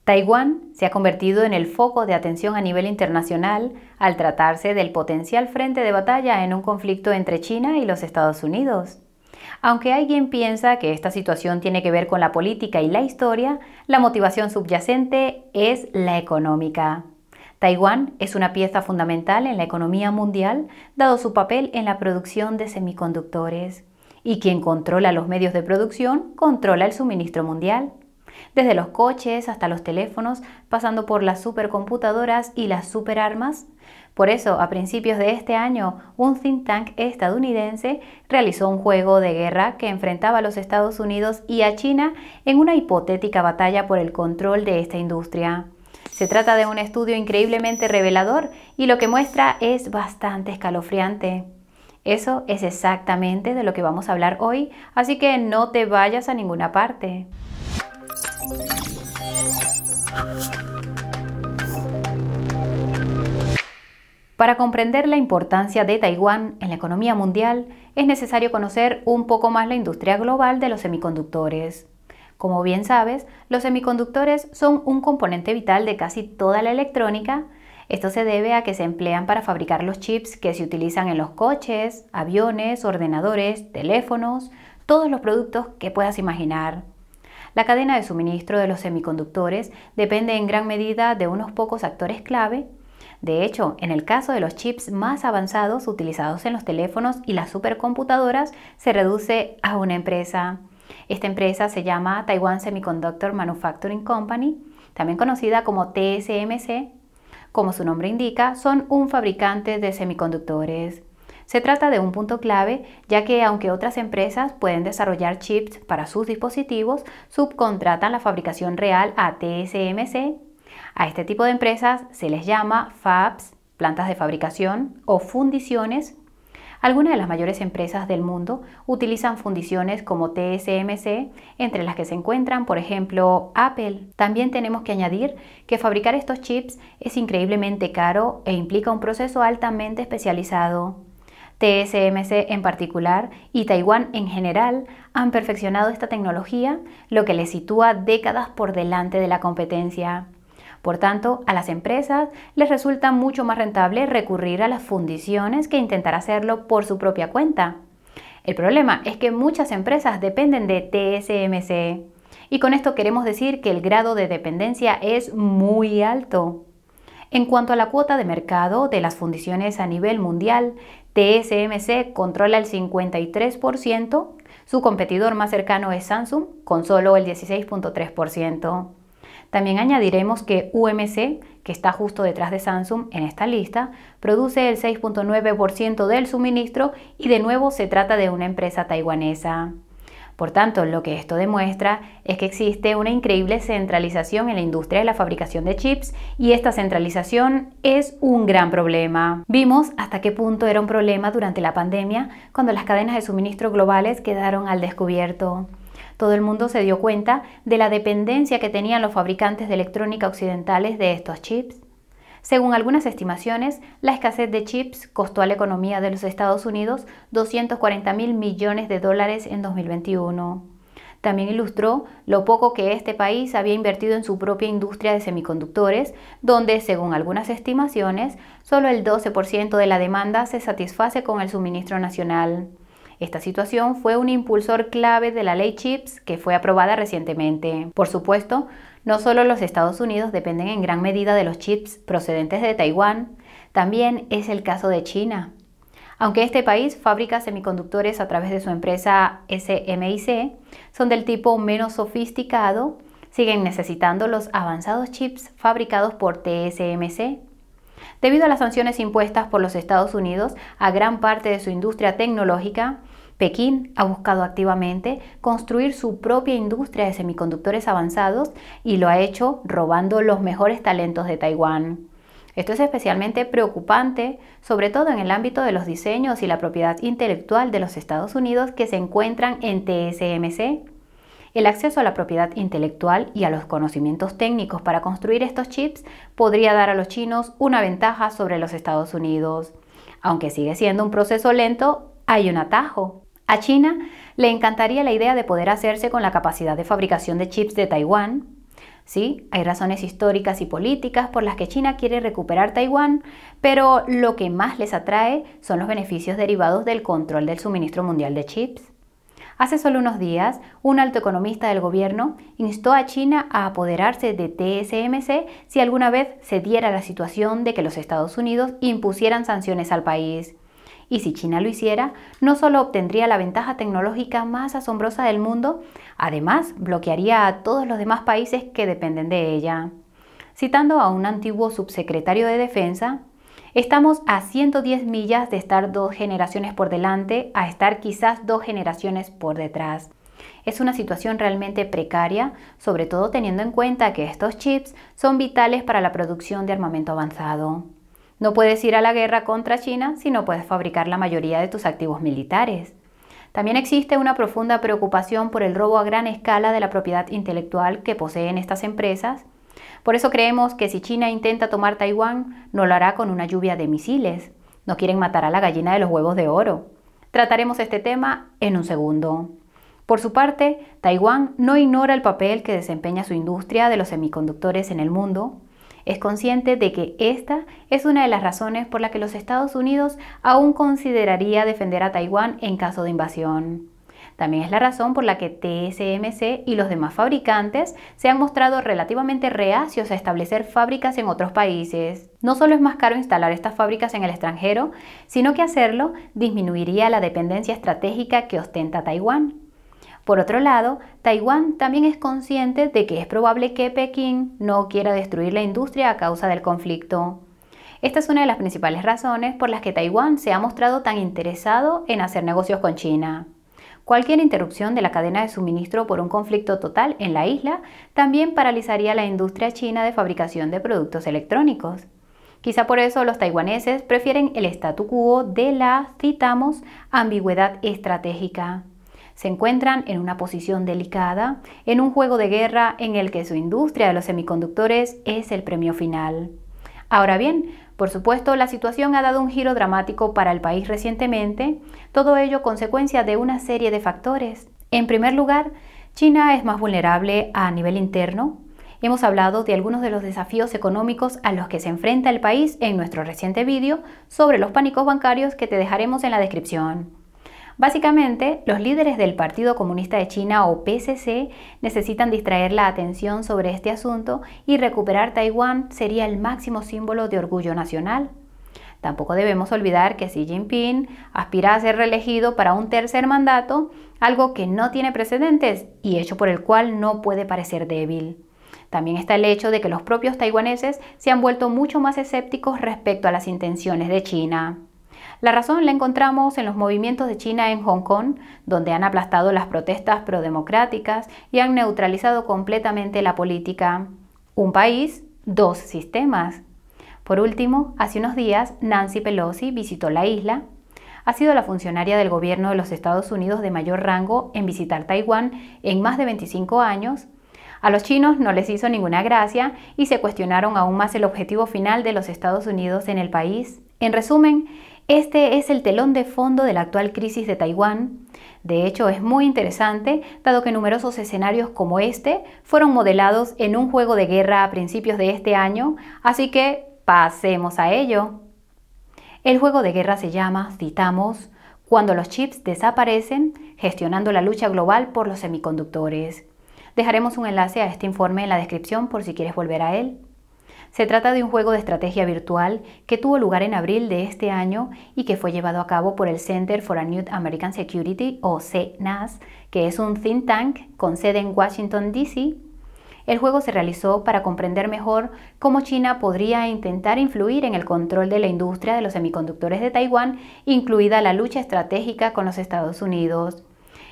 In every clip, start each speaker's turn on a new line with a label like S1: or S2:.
S1: Taiwán se ha convertido en el foco de atención a nivel internacional al tratarse del potencial frente de batalla en un conflicto entre China y los Estados Unidos. Aunque hay quien piensa que esta situación tiene que ver con la política y la historia, la motivación subyacente es la económica. Taiwán es una pieza fundamental en la economía mundial, dado su papel en la producción de semiconductores. Y quien controla los medios de producción, controla el suministro mundial. Desde los coches hasta los teléfonos, pasando por las supercomputadoras y las superarmas. Por eso, a principios de este año, un think tank estadounidense realizó un juego de guerra que enfrentaba a los Estados Unidos y a China en una hipotética batalla por el control de esta industria. Se trata de un estudio increíblemente revelador y lo que muestra es bastante escalofriante. Eso es exactamente de lo que vamos a hablar hoy, así que no te vayas a ninguna parte. Para comprender la importancia de Taiwán en la economía mundial, es necesario conocer un poco más la industria global de los semiconductores. Como bien sabes, los semiconductores son un componente vital de casi toda la electrónica. Esto se debe a que se emplean para fabricar los chips que se utilizan en los coches, aviones, ordenadores, teléfonos, todos los productos que puedas imaginar. La cadena de suministro de los semiconductores depende en gran medida de unos pocos actores clave. De hecho, en el caso de los chips más avanzados utilizados en los teléfonos y las supercomputadoras, se reduce a una empresa. Esta empresa se llama Taiwan Semiconductor Manufacturing Company, también conocida como TSMC. Como su nombre indica, son un fabricante de semiconductores. Se trata de un punto clave, ya que aunque otras empresas pueden desarrollar chips para sus dispositivos, subcontratan la fabricación real a TSMC. A este tipo de empresas se les llama fabs, plantas de fabricación o fundiciones. Algunas de las mayores empresas del mundo utilizan fundiciones como TSMC, entre las que se encuentran, por ejemplo, Apple. También tenemos que añadir que fabricar estos chips es increíblemente caro e implica un proceso altamente especializado. TSMC en particular y Taiwán en general han perfeccionado esta tecnología, lo que les sitúa décadas por delante de la competencia. Por tanto, a las empresas les resulta mucho más rentable recurrir a las fundiciones que intentar hacerlo por su propia cuenta. El problema es que muchas empresas dependen de TSMC y con esto queremos decir que el grado de dependencia es muy alto. En cuanto a la cuota de mercado de las fundiciones a nivel mundial, TSMC controla el 53%, su competidor más cercano es Samsung con solo el 16.3%. También añadiremos que UMC, que está justo detrás de Samsung en esta lista, produce el 6.9% del suministro y de nuevo se trata de una empresa taiwanesa. Por tanto, lo que esto demuestra es que existe una increíble centralización en la industria de la fabricación de chips y esta centralización es un gran problema. Vimos hasta qué punto era un problema durante la pandemia cuando las cadenas de suministro globales quedaron al descubierto. Todo el mundo se dio cuenta de la dependencia que tenían los fabricantes de electrónica occidentales de estos chips. Según algunas estimaciones, la escasez de chips costó a la economía de los Estados Unidos 240.000 millones de dólares en 2021. También ilustró lo poco que este país había invertido en su propia industria de semiconductores, donde, según algunas estimaciones, solo el 12% de la demanda se satisface con el suministro nacional. Esta situación fue un impulsor clave de la ley CHIPS que fue aprobada recientemente. Por supuesto, no solo los Estados Unidos dependen en gran medida de los chips procedentes de Taiwán, también es el caso de China. Aunque este país fabrica semiconductores a través de su empresa SMIC, son del tipo menos sofisticado, siguen necesitando los avanzados chips fabricados por TSMC. Debido a las sanciones impuestas por los Estados Unidos a gran parte de su industria tecnológica, Pekín ha buscado activamente construir su propia industria de semiconductores avanzados y lo ha hecho robando los mejores talentos de Taiwán. Esto es especialmente preocupante, sobre todo en el ámbito de los diseños y la propiedad intelectual de los Estados Unidos que se encuentran en TSMC. El acceso a la propiedad intelectual y a los conocimientos técnicos para construir estos chips podría dar a los chinos una ventaja sobre los Estados Unidos. Aunque sigue siendo un proceso lento, hay un atajo. A China le encantaría la idea de poder hacerse con la capacidad de fabricación de chips de Taiwán. Sí, hay razones históricas y políticas por las que China quiere recuperar Taiwán, pero lo que más les atrae son los beneficios derivados del control del suministro mundial de chips. Hace solo unos días, un alto economista del gobierno instó a China a apoderarse de TSMC si alguna vez se diera la situación de que los Estados Unidos impusieran sanciones al país. Y si China lo hiciera, no solo obtendría la ventaja tecnológica más asombrosa del mundo, además bloquearía a todos los demás países que dependen de ella. Citando a un antiguo subsecretario de Defensa, estamos a 110 millas de estar 2 generaciones por delante a estar quizás 2 generaciones por detrás. Es una situación realmente precaria, sobre todo teniendo en cuenta que estos chips son vitales para la producción de armamento avanzado. No puedes ir a la guerra contra China si no puedes fabricar la mayoría de tus activos militares. También existe una profunda preocupación por el robo a gran escala de la propiedad intelectual que poseen estas empresas. Por eso creemos que si China intenta tomar Taiwán, no lo hará con una lluvia de misiles. No quieren matar a la gallina de los huevos de oro. Trataremos este tema en un segundo. Por su parte, Taiwán no ignora el papel que desempeña su industria de los semiconductores en el mundo. Es consciente de que esta es una de las razones por las que los Estados Unidos aún consideraría defender a Taiwán en caso de invasión. También es la razón por la que TSMC y los demás fabricantes se han mostrado relativamente reacios a establecer fábricas en otros países. No solo es más caro instalar estas fábricas en el extranjero, sino que hacerlo disminuiría la dependencia estratégica que ostenta Taiwán. Por otro lado, Taiwán también es consciente de que es probable que Pekín no quiera destruir la industria a causa del conflicto. Esta es una de las principales razones por las que Taiwán se ha mostrado tan interesado en hacer negocios con China. Cualquier interrupción de la cadena de suministro por un conflicto total en la isla también paralizaría la industria china de fabricación de productos electrónicos. Quizá por eso los taiwaneses prefieren el statu quo de la, citamos, ambigüedad estratégica. Se encuentran en una posición delicada, en un juego de guerra en el que su industria de los semiconductores es el premio final. Ahora bien, por supuesto, la situación ha dado un giro dramático para el país recientemente, todo ello consecuencia de una serie de factores. En primer lugar, China es más vulnerable a nivel interno. Hemos hablado de algunos de los desafíos económicos a los que se enfrenta el país en nuestro reciente vídeo sobre los pánicos bancarios que te dejaremos en la descripción. Básicamente, los líderes del Partido Comunista de China o PCC necesitan distraer la atención sobre este asunto y recuperar Taiwán sería el máximo símbolo de orgullo nacional. Tampoco debemos olvidar que Xi Jinping aspira a ser reelegido para un tercer mandato, algo que no tiene precedentes y hecho por el cual no puede parecer débil. También está el hecho de que los propios taiwaneses se han vuelto mucho más escépticos respecto a las intenciones de China. La razón la encontramos en los movimientos de China en Hong Kong, donde han aplastado las protestas prodemocráticas y han neutralizado completamente la política. Un país, dos sistemas. Por último, hace unos días, Nancy Pelosi visitó la isla. Ha sido la funcionaria del gobierno de los Estados Unidos de mayor rango en visitar Taiwán en más de 25 años. A los chinos no les hizo ninguna gracia y se cuestionaron aún más el objetivo final de los Estados Unidos en el país. En resumen, este es el telón de fondo de la actual crisis de Taiwán. De hecho, es muy interesante, dado que numerosos escenarios como este fueron modelados en un juego de guerra a principios de este año, así que pasemos a ello. El juego de guerra se llama, citamos, Cuando los chips desaparecen, gestionando la lucha global por los semiconductores. Dejaremos un enlace a este informe en la descripción por si quieres volver a él. Se trata de un juego de estrategia virtual que tuvo lugar en abril de este año y que fue llevado a cabo por el Center for a New American Security o CNAS, que es un think tank con sede en Washington, D.C. El juego se realizó para comprender mejor cómo China podría intentar influir en el control de la industria de los semiconductores de Taiwán, incluida la lucha estratégica con los Estados Unidos.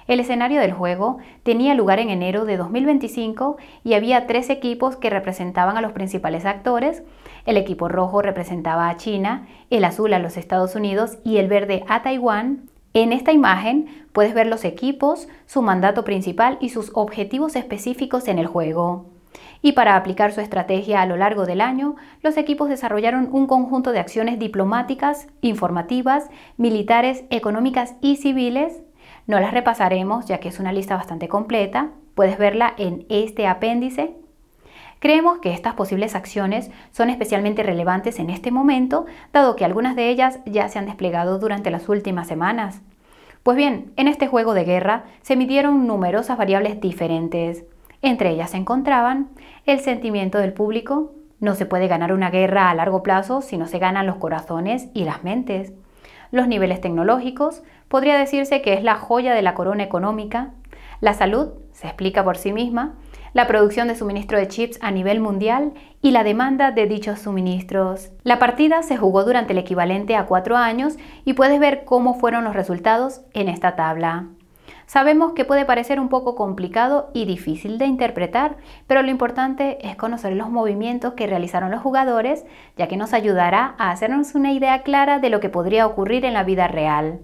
S1: El escenario del juego tenía lugar en enero de 2025 y había 3 equipos que representaban a los principales actores. El equipo rojo representaba a China, el azul a los Estados Unidos y el verde a Taiwán. En esta imagen puedes ver los equipos, su mandato principal y sus objetivos específicos en el juego. Y para aplicar su estrategia a lo largo del año, los equipos desarrollaron un conjunto de acciones diplomáticas, informativas, militares, económicas y civiles. No las repasaremos ya que es una lista bastante completa, puedes verla en este apéndice. Creemos que estas posibles acciones son especialmente relevantes en este momento, dado que algunas de ellas ya se han desplegado durante las últimas semanas. Pues bien, en este juego de guerra se midieron numerosas variables diferentes. Entre ellas se encontraban el sentimiento del público. No se puede ganar una guerra a largo plazo si no se ganan los corazones y las mentes. Los niveles tecnológicos, podría decirse que es la joya de la corona económica. La salud, se explica por sí misma. La producción de suministro de chips a nivel mundial y la demanda de dichos suministros. La partida se jugó durante el equivalente a 4 años y puedes ver cómo fueron los resultados en esta tabla. Sabemos que puede parecer un poco complicado y difícil de interpretar, pero lo importante es conocer los movimientos que realizaron los jugadores, ya que nos ayudará a hacernos una idea clara de lo que podría ocurrir en la vida real.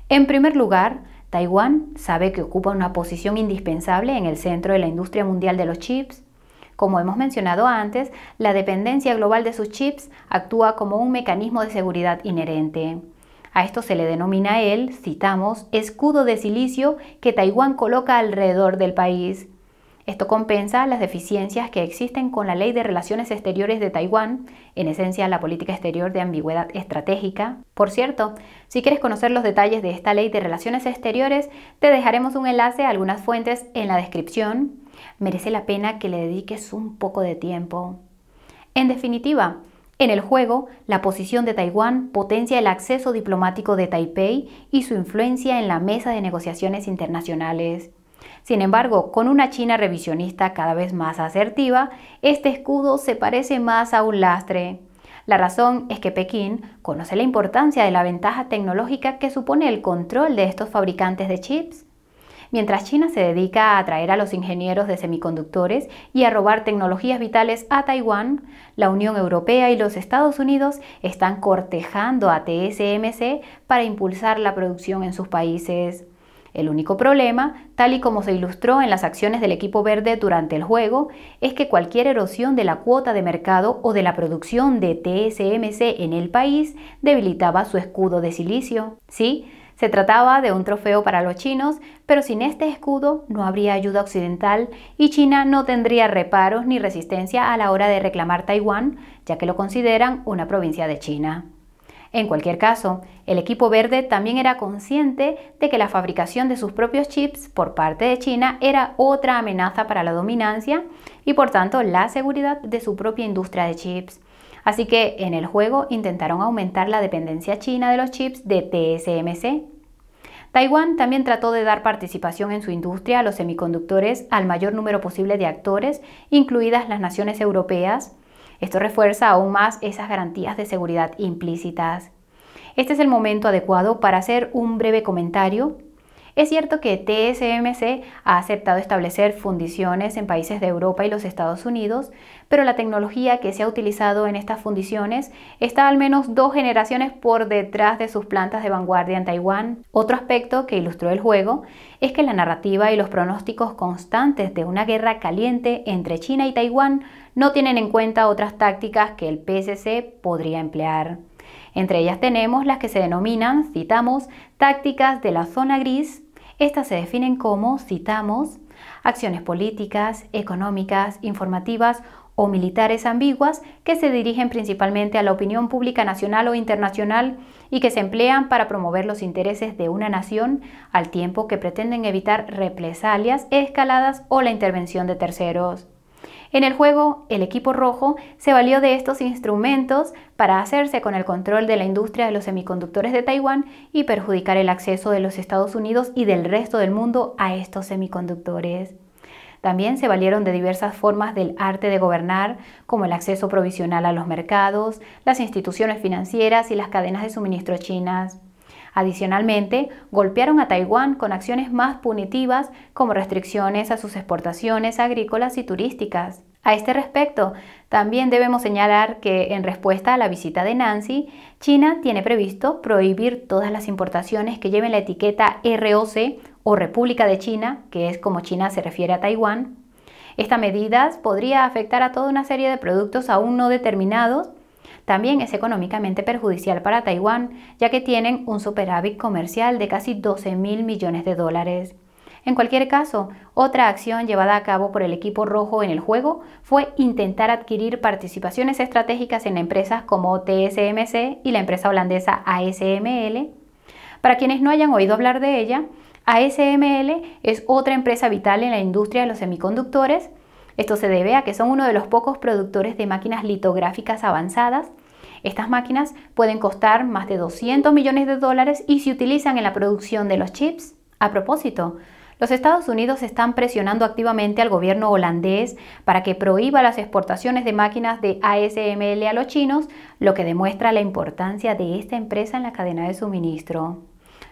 S1: En primer lugar, Taiwán sabe que ocupa una posición indispensable en el centro de la industria mundial de los chips. Como hemos mencionado antes, la dependencia global de sus chips actúa como un mecanismo de seguridad inherente. A esto se le denomina citamos, escudo de silicio que Taiwán coloca alrededor del país. Esto compensa las deficiencias que existen con la Ley de Relaciones Exteriores de Taiwán, en esencia la política exterior de ambigüedad estratégica. Por cierto, si quieres conocer los detalles de esta Ley de Relaciones Exteriores, te dejaremos un enlace a algunas fuentes en la descripción. Merece la pena que le dediques un poco de tiempo. En definitiva, en el juego, la posición de Taiwán potencia el acceso diplomático de Taipei y su influencia en la mesa de negociaciones internacionales. Sin embargo, con una China revisionista cada vez más asertiva, este escudo se parece más a un lastre. La razón es que Pekín conoce la importancia de la ventaja tecnológica que supone el control de estos fabricantes de chips. Mientras China se dedica a atraer a los ingenieros de semiconductores y a robar tecnologías vitales a Taiwán, la Unión Europea y los Estados Unidos están cortejando a TSMC para impulsar la producción en sus países. El único problema, tal y como se ilustró en las acciones del equipo verde durante el juego, es que cualquier erosión de la cuota de mercado o de la producción de TSMC en el país debilitaba su escudo de silicio. Sí, se trataba de un trofeo para los chinos, pero sin este escudo no habría ayuda occidental y China no tendría reparos ni resistencia a la hora de reclamar Taiwán, ya que lo consideran una provincia de China. En cualquier caso, el equipo verde también era consciente de que la fabricación de sus propios chips por parte de China era otra amenaza para la dominancia y por tanto la seguridad de su propia industria de chips. Así que en el juego intentaron aumentar la dependencia china de los chips de TSMC. Taiwán también trató de dar participación en su industria a los semiconductores al mayor número posible de actores, incluidas las naciones europeas. Esto refuerza aún más esas garantías de seguridad implícitas. Este es el momento adecuado para hacer un breve comentario. Es cierto que TSMC ha aceptado establecer fundiciones en países de Europa y los Estados Unidos, pero la tecnología que se ha utilizado en estas fundiciones está al menos 2 generaciones por detrás de sus plantas de vanguardia en Taiwán. Otro aspecto que ilustró el juego es que la narrativa y los pronósticos constantes de una guerra caliente entre China y Taiwán no tienen en cuenta otras tácticas que el PSC podría emplear. Entre ellas tenemos las que se denominan, citamos, tácticas de la zona gris. Estas se definen como, citamos, acciones políticas, económicas, informativas o militares ambiguas que se dirigen principalmente a la opinión pública nacional o internacional y que se emplean para promover los intereses de una nación al tiempo que pretenden evitar represalias, escaladas o la intervención de terceros. En el juego, el equipo rojo se valió de estos instrumentos para hacerse con el control de la industria de los semiconductores de Taiwán y perjudicar el acceso de los Estados Unidos y del resto del mundo a estos semiconductores. También se valieron de diversas formas del arte de gobernar, como el acceso provisional a los mercados, las instituciones financieras y las cadenas de suministro chinas. Adicionalmente, golpearon a Taiwán con acciones más punitivas como restricciones a sus exportaciones agrícolas y turísticas. A este respecto, también debemos señalar que en respuesta a la visita de Nancy, China tiene previsto prohibir todas las importaciones que lleven la etiqueta ROC o República de China, que es como China se refiere a Taiwán. Esta medida podría afectar a toda una serie de productos aún no determinados. También es económicamente perjudicial para Taiwán, ya que tienen un superávit comercial de casi 12.000 millones de dólares. En cualquier caso, otra acción llevada a cabo por el equipo rojo en el juego fue intentar adquirir participaciones estratégicas en empresas como TSMC y la empresa holandesa ASML. Para quienes no hayan oído hablar de ella, ASML es otra empresa vital en la industria de los semiconductores. Esto se debe a que son uno de los pocos productores de máquinas litográficas avanzadas. Estas máquinas pueden costar más de 200 millones de dólares y se utilizan en la producción de los chips. A propósito, los Estados Unidos están presionando activamente al gobierno holandés para que prohíba las exportaciones de máquinas de ASML a los chinos, lo que demuestra la importancia de esta empresa en la cadena de suministro.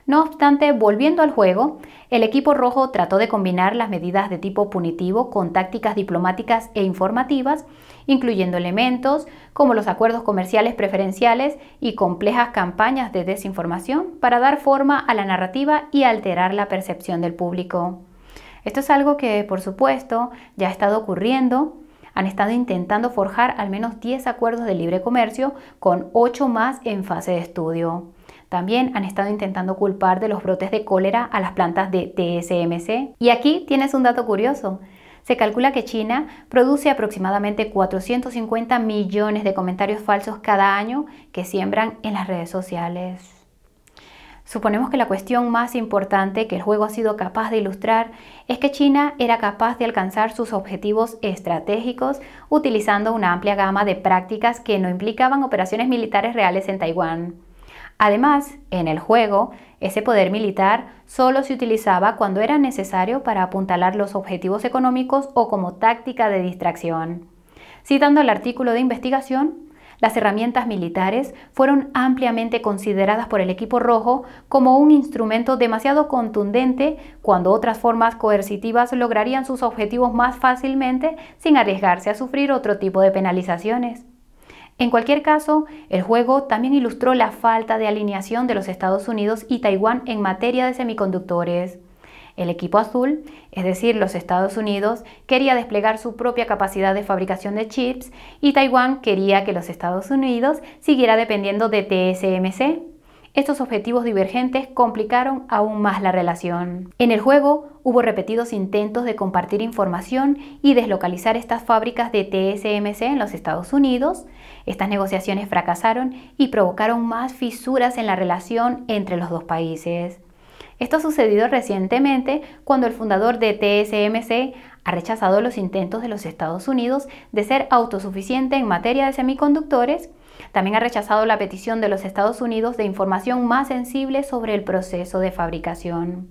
S1: No obstante, volviendo al juego, el equipo rojo trató de combinar las medidas de tipo punitivo con tácticas diplomáticas e informativas, incluyendo elementos como los acuerdos comerciales preferenciales y complejas campañas de desinformación para dar forma a la narrativa y alterar la percepción del público. Esto es algo que, por supuesto, ya ha estado ocurriendo. Han estado intentando forjar al menos 10 acuerdos de libre comercio, con 8 más en fase de estudio. También han estado intentando culpar de los brotes de cólera a las plantas de TSMC. Y aquí tienes un dato curioso. Se calcula que China produce aproximadamente 450 millones de comentarios falsos cada año que siembran en las redes sociales. Suponemos que la cuestión más importante que el juego ha sido capaz de ilustrar es que China era capaz de alcanzar sus objetivos estratégicos utilizando una amplia gama de prácticas que no implicaban operaciones militares reales en Taiwán. Además, en el juego, ese poder militar solo se utilizaba cuando era necesario para apuntalar los objetivos económicos o como táctica de distracción. Citando el artículo de investigación, las herramientas militares fueron ampliamente consideradas por el equipo rojo como un instrumento demasiado contundente cuando otras formas coercitivas lograrían sus objetivos más fácilmente sin arriesgarse a sufrir otro tipo de penalizaciones. En cualquier caso, el juego también ilustró la falta de alineación de los Estados Unidos y Taiwán en materia de semiconductores. El equipo azul, es decir, los Estados Unidos, quería desplegar su propia capacidad de fabricación de chips y Taiwán quería que los Estados Unidos siguiera dependiendo de TSMC. Estos objetivos divergentes complicaron aún más la relación. En el juego hubo repetidos intentos de compartir información y deslocalizar estas fábricas de TSMC en los Estados Unidos. Estas negociaciones fracasaron y provocaron más fisuras en la relación entre los dos países. Esto ha sucedido recientemente cuando el fundador de TSMC ha rechazado los intentos de los Estados Unidos de ser autosuficiente en materia de semiconductores. También ha rechazado la petición de los Estados Unidos de información más sensible sobre el proceso de fabricación.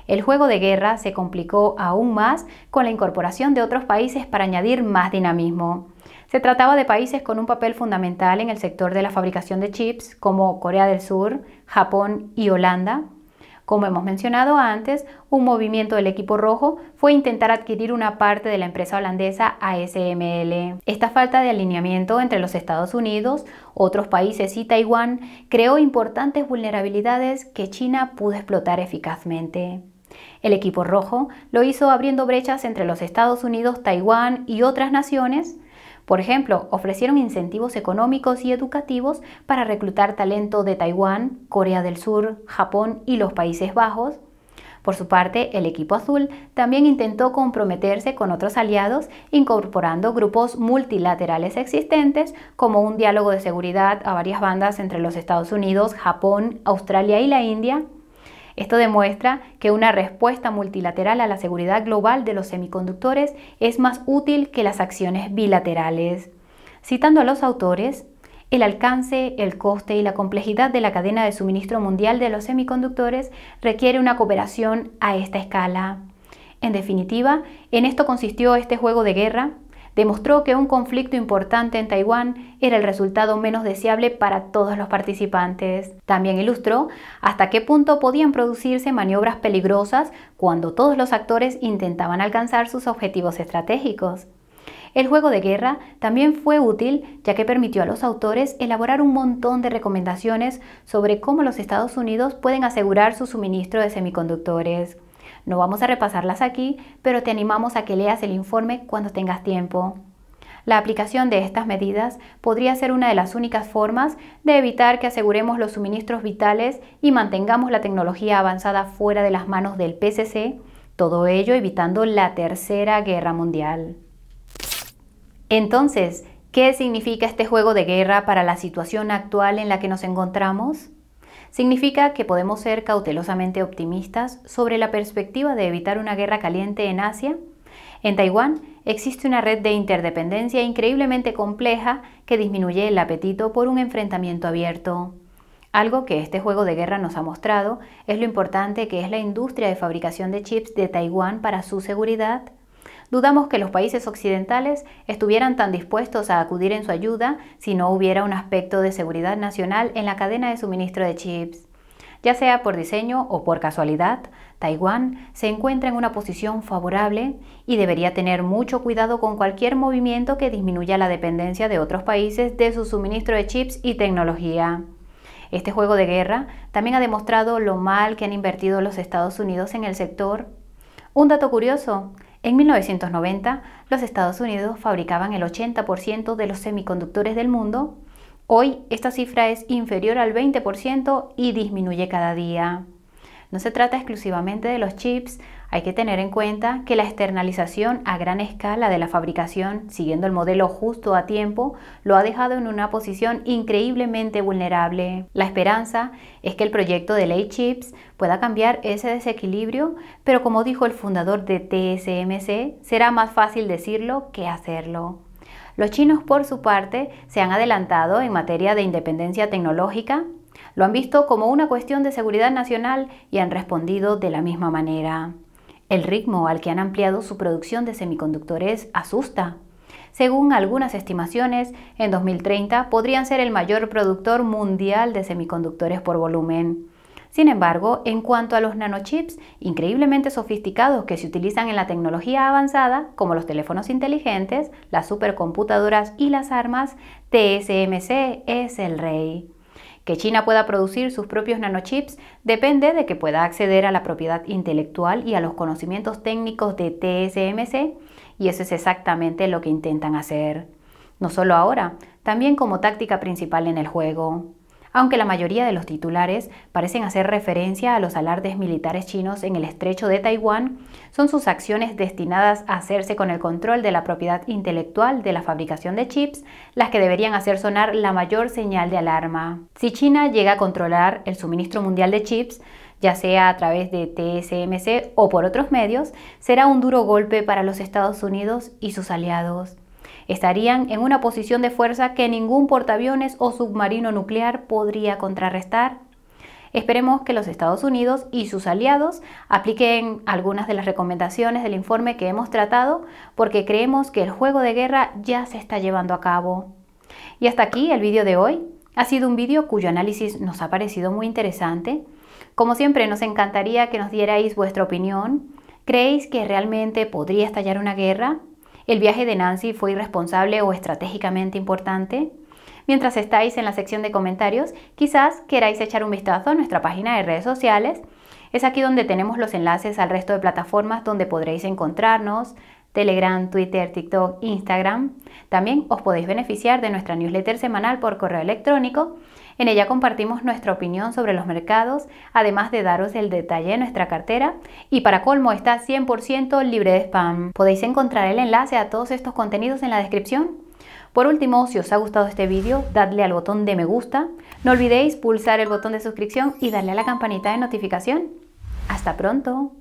S1: El juego de guerra se complicó aún más con la incorporación de otros países para añadir más dinamismo. Se trataba de países con un papel fundamental en el sector de la fabricación de chips, como Corea del Sur, Japón y Holanda. Como hemos mencionado antes, un movimiento del equipo rojo fue intentar adquirir una parte de la empresa holandesa ASML. Esta falta de alineamiento entre los Estados Unidos, otros países y Taiwán creó importantes vulnerabilidades que China pudo explotar eficazmente. El equipo rojo lo hizo abriendo brechas entre los Estados Unidos, Taiwán y otras naciones. Por ejemplo, ofrecieron incentivos económicos y educativos para reclutar talento de Taiwán, Corea del Sur, Japón y los Países Bajos. Por su parte, el equipo azul también intentó comprometerse con otros aliados, incorporando grupos multilaterales existentes, como un diálogo de seguridad a varias bandas entre los Estados Unidos, Japón, Australia y la India. Esto demuestra que una respuesta multilateral a la seguridad global de los semiconductores es más útil que las acciones bilaterales. Citando a los autores, el alcance, el coste y la complejidad de la cadena de suministro mundial de los semiconductores requiere una cooperación a esta escala. En definitiva, en esto consistió este juego de guerra. Demostró que un conflicto importante en Taiwán era el resultado menos deseable para todos los participantes. También ilustró hasta qué punto podían producirse maniobras peligrosas cuando todos los actores intentaban alcanzar sus objetivos estratégicos. El juego de guerra también fue útil ya que permitió a los autores elaborar un montón de recomendaciones sobre cómo los Estados Unidos pueden asegurar su suministro de semiconductores. No vamos a repasarlas aquí, pero te animamos a que leas el informe cuando tengas tiempo. La aplicación de estas medidas podría ser una de las únicas formas de evitar que aseguremos los suministros vitales y mantengamos la tecnología avanzada fuera de las manos del PCC, todo ello evitando la Tercera Guerra Mundial. Entonces, ¿qué significa este juego de guerra para la situación actual en la que nos encontramos? Significa que podemos ser cautelosamente optimistas sobre la perspectiva de evitar una guerra caliente en Asia. En Taiwán existe una red de interdependencia increíblemente compleja que disminuye el apetito por un enfrentamiento abierto. Algo que este juego de guerra nos ha mostrado es lo importante que es la industria de fabricación de chips de Taiwán para su seguridad. Dudamos que los países occidentales estuvieran tan dispuestos a acudir en su ayuda si no hubiera un aspecto de seguridad nacional en la cadena de suministro de chips. Ya sea por diseño o por casualidad, Taiwán se encuentra en una posición favorable y debería tener mucho cuidado con cualquier movimiento que disminuya la dependencia de otros países de su suministro de chips y tecnología. Este juego de guerra también ha demostrado lo mal que han invertido los Estados Unidos en el sector. Un dato curioso: en 1990, los Estados Unidos fabricaban el 80% de los semiconductores del mundo. Hoy, esta cifra es inferior al 20% y disminuye cada día. No se trata exclusivamente de los chips, hay que tener en cuenta que la externalización a gran escala de la fabricación, siguiendo el modelo justo a tiempo, lo ha dejado en una posición increíblemente vulnerable. La esperanza es que el proyecto de ley CHIPS pueda cambiar ese desequilibrio, pero como dijo el fundador de TSMC, será más fácil decirlo que hacerlo. Los chinos, por su parte, se han adelantado en materia de independencia tecnológica. Lo han visto como una cuestión de seguridad nacional y han respondido de la misma manera. El ritmo al que han ampliado su producción de semiconductores asusta. Según algunas estimaciones, en 2030 podrían ser el mayor productor mundial de semiconductores por volumen. Sin embargo, en cuanto a los nanochips increíblemente sofisticados que se utilizan en la tecnología avanzada, como los teléfonos inteligentes, las supercomputadoras y las armas, TSMC es el rey. Que China pueda producir sus propios nanochips depende de que pueda acceder a la propiedad intelectual y a los conocimientos técnicos de TSMC, y eso es exactamente lo que intentan hacer. No solo ahora, también como táctica principal en el juego. Aunque la mayoría de los titulares parecen hacer referencia a los alardes militares chinos en el estrecho de Taiwán, son sus acciones destinadas a hacerse con el control de la propiedad intelectual de la fabricación de chips las que deberían hacer sonar la mayor señal de alarma. Si China llega a controlar el suministro mundial de chips, ya sea a través de TSMC o por otros medios, será un duro golpe para los Estados Unidos y sus aliados. Estarían en una posición de fuerza que ningún portaaviones o submarino nuclear podría contrarrestar. Esperemos que los Estados Unidos y sus aliados apliquen algunas de las recomendaciones del informe que hemos tratado, porque creemos que el juego de guerra ya se está llevando a cabo. Y hasta aquí el vídeo de hoy. Ha sido un vídeo cuyo análisis nos ha parecido muy interesante. Como siempre, nos encantaría que nos dierais vuestra opinión. ¿Creéis que realmente podría estallar una guerra? ¿El viaje de Nancy fue irresponsable o estratégicamente importante? Mientras estáis en la sección de comentarios, quizás queráis echar un vistazo a nuestra página de redes sociales. Es aquí donde tenemos los enlaces al resto de plataformas donde podréis encontrarnos: Telegram, Twitter, TikTok, Instagram. También os podéis beneficiar de nuestra newsletter semanal por correo electrónico. En ella compartimos nuestra opinión sobre los mercados, además de daros el detalle de nuestra cartera, y para colmo está 100% libre de spam. Podéis encontrar el enlace a todos estos contenidos en la descripción. Por último, si os ha gustado este vídeo, dadle al botón de me gusta, no olvidéis pulsar el botón de suscripción y darle a la campanita de notificación. ¡Hasta pronto!